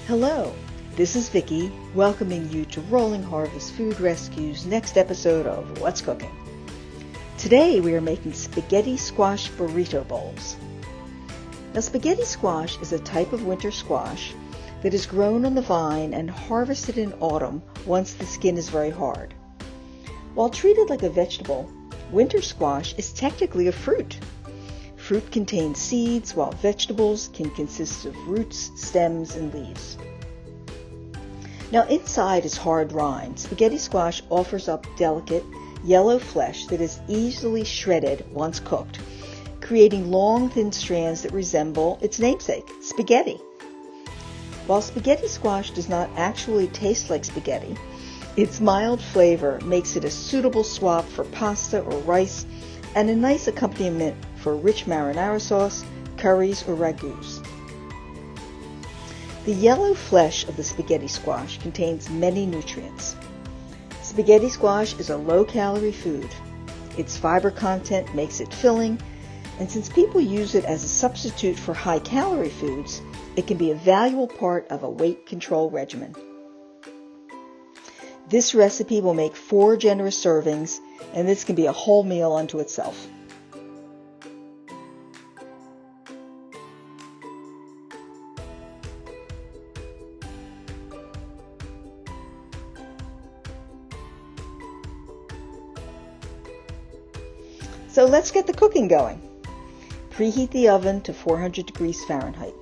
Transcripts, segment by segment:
Hello, this is Vicki, welcoming you to Rolling Harvest Food Rescue's next episode of What's Cooking. Today we are making spaghetti squash burrito bowls. Now, spaghetti squash is a type of winter squash that is grown on the vine and harvested in autumn once the skin is very hard. While treated like a vegetable, winter squash is technically a fruit. Fruit contains seeds, while vegetables can consist of roots, stems, and leaves. Now, inside is hard rind. Spaghetti squash offers up delicate, yellow flesh that is easily shredded once cooked, creating long, thin strands that resemble its namesake, spaghetti. While spaghetti squash does not actually taste like spaghetti, its mild flavor makes it a suitable swap for pasta or rice and a nice accompaniment for rich marinara sauce, curries, or ragouts. The yellow flesh of the spaghetti squash contains many nutrients. Spaghetti squash is a low-calorie food. Its fiber content makes it filling, and since people use it as a substitute for high-calorie foods, it can be a valuable part of a weight control regimen. This recipe will make 4 generous servings, and this can be a whole meal unto itself. So let's get the cooking going. Preheat the oven to 400 degrees Fahrenheit.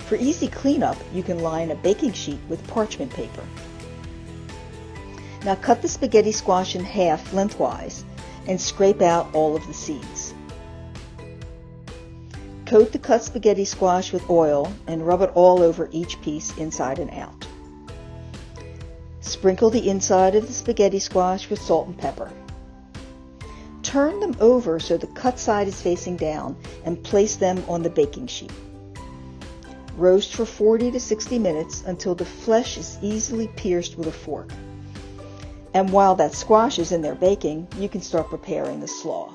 For easy cleanup, you can line a baking sheet with parchment paper. Now cut the spaghetti squash in half lengthwise and scrape out all of the seeds. Coat the cut spaghetti squash with oil and rub it all over each piece inside and out. Sprinkle the inside of the spaghetti squash with salt and pepper. Turn them over so the cut side is facing down and place them on the baking sheet. Roast for 40 to 60 minutes until the flesh is easily pierced with a fork. And while that squash is in there baking, you can start preparing the slaw.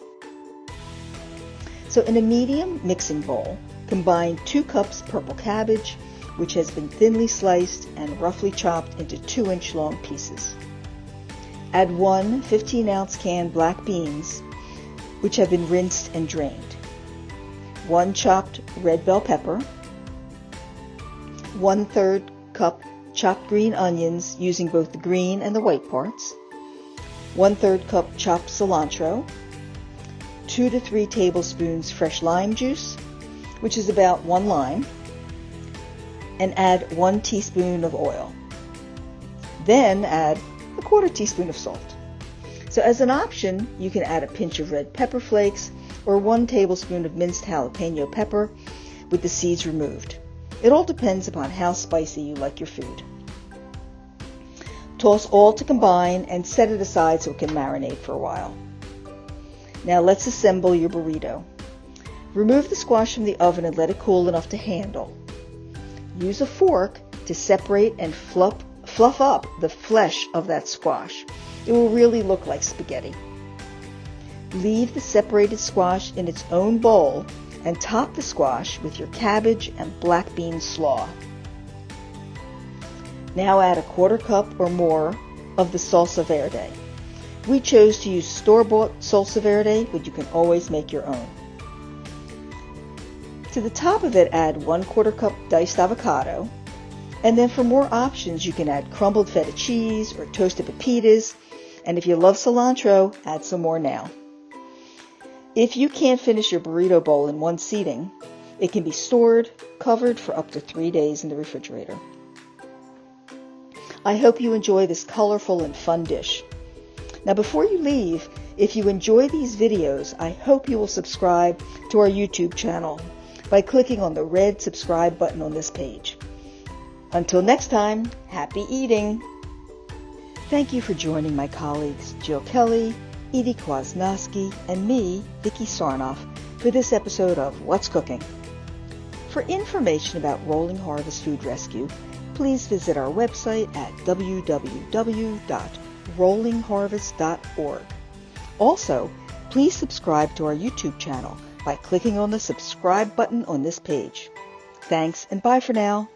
So in a medium mixing bowl, combine 2 cups purple cabbage, which has been thinly sliced and roughly chopped into 2-inch long pieces. Add 1 15-ounce can black beans, which have been rinsed and drained. 1 chopped red bell pepper. 1/3 cup chopped green onions using both the green and the white parts. 1/3 cup chopped cilantro. 2 to 3 tablespoons fresh lime juice, which is about 1 lime. And add 1 teaspoon of oil. Then add 1/4 teaspoon of salt. So as an option, you can add a pinch of red pepper flakes or 1 tablespoon of minced jalapeno pepper with the seeds removed. It all depends upon how spicy you like your food. Toss all to combine and set it aside so it can marinate for a while. Now let's assemble your burrito. Remove the squash from the oven and let it cool enough to handle. Use a fork to separate and fluff up the flesh of that squash. It will really look like spaghetti. Leave the separated squash in its own bowl and top the squash with your cabbage and black bean slaw. Now add 1/4 cup or more of the salsa verde. We chose to use store-bought salsa verde, but you can always make your own. To the top of it, add 1/4 cup diced avocado. And then for more options, you can add crumbled feta cheese or toasted pepitas. And if you love cilantro, add some more now. If you can't finish your burrito bowl in one seating, it can be stored, covered for up to 3 days in the refrigerator. I hope you enjoy this colorful and fun dish. Now before you leave, if you enjoy these videos, I hope you will subscribe to our YouTube channel by clicking on the red subscribe button on this page. Until next time, happy eating! Thank you for joining my colleagues Jill Kelly, Edie Kwasnowski, and me, Vicki Sarnoff, for this episode of What's Cooking. For information about Rolling Harvest Food Rescue, please visit our website at www.rollingharvest.org. Also, please subscribe to our YouTube channel by clicking on the subscribe button on this page. Thanks and bye for now.